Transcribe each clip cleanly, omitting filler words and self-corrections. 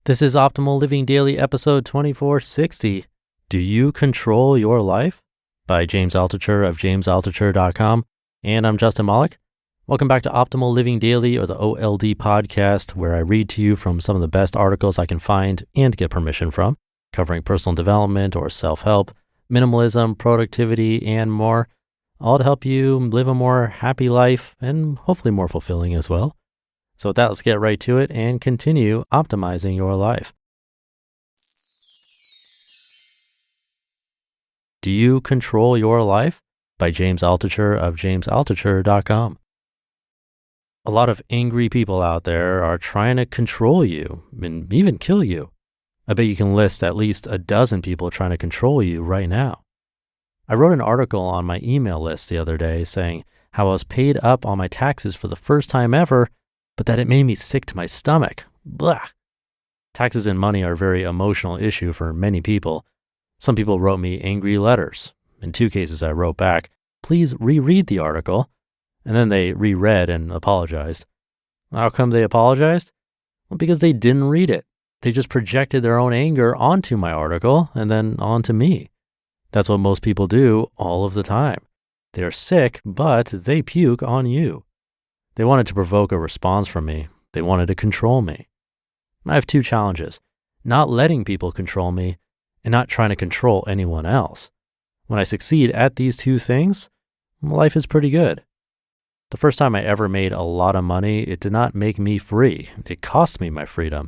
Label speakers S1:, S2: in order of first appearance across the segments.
S1: This is Optimal Living Daily episode 2460. Do you control your life? By James Altucher of jamesaltucher.com. And I'm Justin Malik. Welcome back to Optimal Living Daily, or the OLD podcast, where I read to you from some of the best articles I can find and get permission from, covering personal development or self-help, minimalism, productivity, and more, all to help you live a more happy life and hopefully more fulfilling as well. So with that, let's get right to it and continue optimizing your life. Do you control your life? By James Altucher of jamesaltucher.com. A lot of angry people out there are trying to control you and even kill you. I bet you can list at least a dozen people trying to control you right now. I wrote an article on my email list the other day saying how I was paid up on my taxes for the first time ever, but that it made me sick to my stomach. Blah. Taxes and money are a very emotional issue for many people. Some people wrote me angry letters. In 2 cases, I wrote back, please reread the article. And then they reread and apologized. How come they apologized? Well, because they didn't read it. They just projected their own anger onto my article and then onto me. That's what most people do all of the time. They are sick, but they puke on you. They wanted to provoke a response from me. They wanted to control me. I have 2 challenges: not letting people control me and not trying to control anyone else. When I succeed at these 2 things, life is pretty good. The first time I ever made a lot of money, it did not make me free. It cost me my freedom.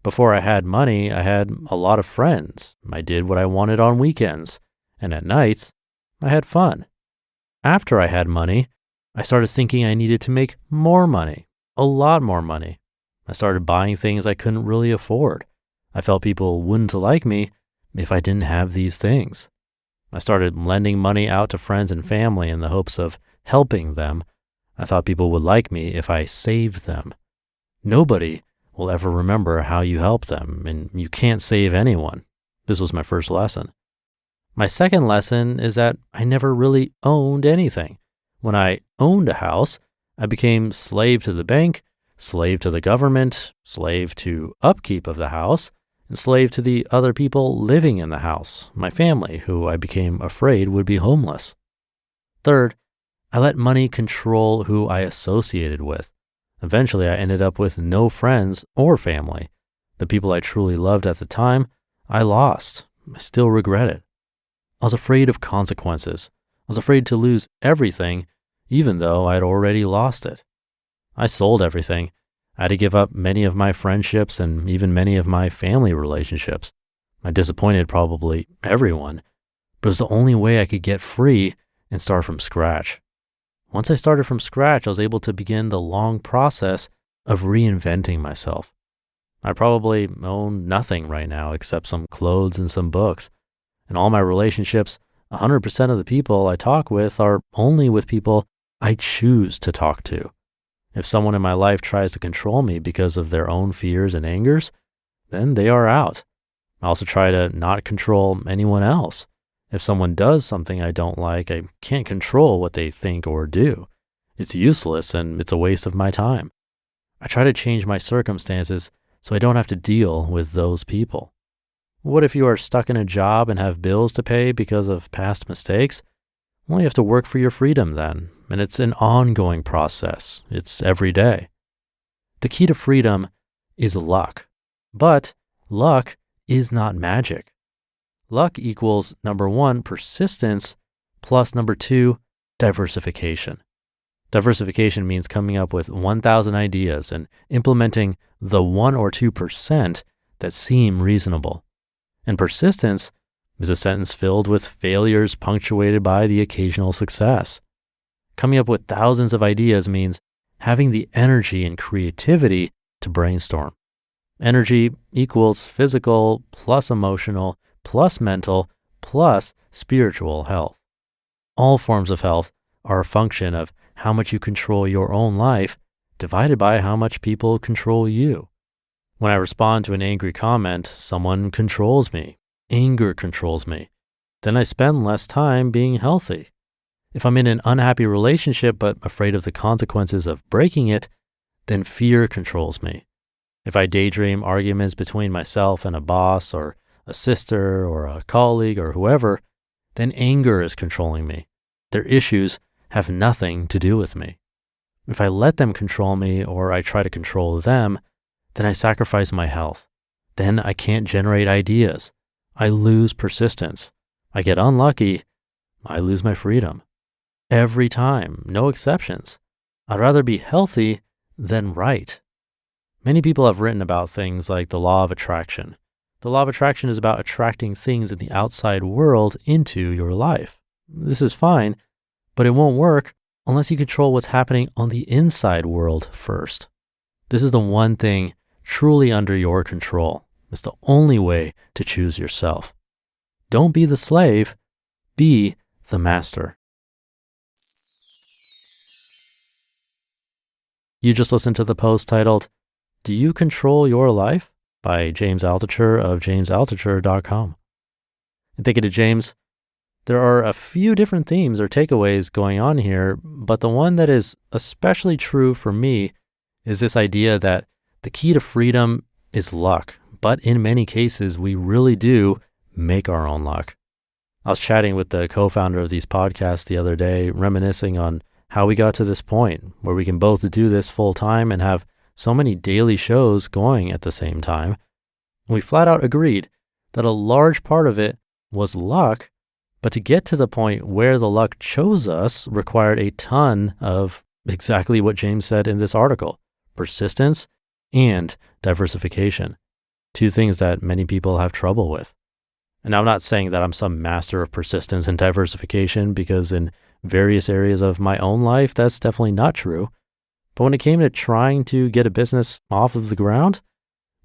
S1: Before I had money, I had a lot of friends. I did what I wanted on weekends. And at nights, I had fun. After I had money, I started thinking I needed to make more money, a lot more money. I started buying things I couldn't really afford. I felt people wouldn't like me if I didn't have these things. I started lending money out to friends and family in the hopes of helping them. I thought people would like me if I saved them. Nobody will ever remember how you helped them, and you can't save anyone. This was my first lesson. My second lesson is that I never really owned anything. When I owned a house, I became slave to the bank, slave to the government, slave to upkeep of the house, and slave to the other people living in the house, my family, who I became afraid would be homeless. Third, I let money control who I associated with. Eventually, I ended up with no friends or family. The people I truly loved at the time, I lost. I still regret it. I was afraid of consequences. I was afraid to lose everything, even though I had already lost it. I sold everything. I had to give up many of my friendships and even many of my family relationships. I disappointed probably everyone, but it was the only way I could get free and start from scratch. Once I started from scratch, I was able to begin the long process of reinventing myself. I probably own nothing right now except some clothes and some books. And all my relationships, 100% of the people I talk with are only with people I choose to talk to. If someone in my life tries to control me because of their own fears and angers, then they are out. I also try to not control anyone else. If someone does something I don't like, I can't control what they think or do. It's useless and it's a waste of my time. I try to change my circumstances so I don't have to deal with those people. What if you are stuck in a job and have bills to pay because of past mistakes? Well, you have to work for your freedom then, and it's an ongoing process. It's every day. The key to freedom is luck, but luck is not magic. Luck equals, number 1, persistence, plus number 2, diversification. Diversification means coming up with 1,000 ideas and implementing the 1 or 2% that seem reasonable. And persistence is a sentence filled with failures punctuated by the occasional success. Coming up with thousands of ideas means having the energy and creativity to brainstorm. Energy equals physical plus emotional plus mental plus spiritual health. All forms of health are a function of how much you control your own life divided by how much people control you. When I respond to an angry comment, someone controls me. Anger controls me. Then I spend less time being healthy. If I'm in an unhappy relationship but afraid of the consequences of breaking it, then fear controls me. If I daydream arguments between myself and a boss or a sister or a colleague or whoever, then anger is controlling me. Their issues have nothing to do with me. If I let them control me or I try to control them, then I sacrifice my health. Then I can't generate ideas. I lose persistence. I get unlucky. I lose my freedom. Every time, no exceptions. I'd rather be healthy than right. Many people have written about things like the law of attraction. The law of attraction is about attracting things in the outside world into your life. This is fine, but it won't work unless you control what's happening on the inside world first. This is the one thing truly under your control. It's the only way to choose yourself. Don't be the slave, be the master. You just listened to the post titled, "Do You Control Your Life?" by James Altucher of jamesaltucher.com. And thank you to James. There are a few different themes or takeaways going on here, but the one that is especially true for me is this idea that the key to freedom is luck, but in many cases, we really do make our own luck. I was chatting with the co-founder of these podcasts the other day, reminiscing on how we got to this point where we can both do this full time and have so many daily shows going at the same time. We flat out agreed that a large part of it was luck, but to get to the point where the luck chose us required a ton of exactly what James said in this article: persistence and diversification. Two things that many people have trouble with. And I'm not saying that I'm some master of persistence and diversification, because in various areas of my own life, that's definitely not true. But when it came to trying to get a business off of the ground,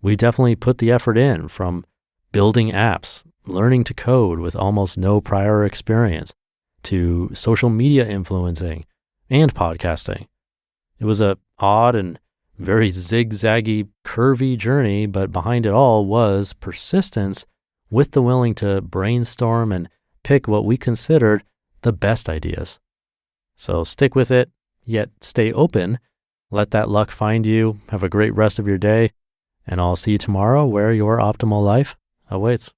S1: we definitely put the effort in, from building apps, learning to code with almost no prior experience, to social media influencing and podcasting. It was a odd and very zigzaggy, curvy journey, but behind it all was persistence with the willing to brainstorm and pick what we considered the best ideas. So stick with it, yet stay open. Let that luck find you. Have a great rest of your day, and I'll see you tomorrow where your optimal life awaits.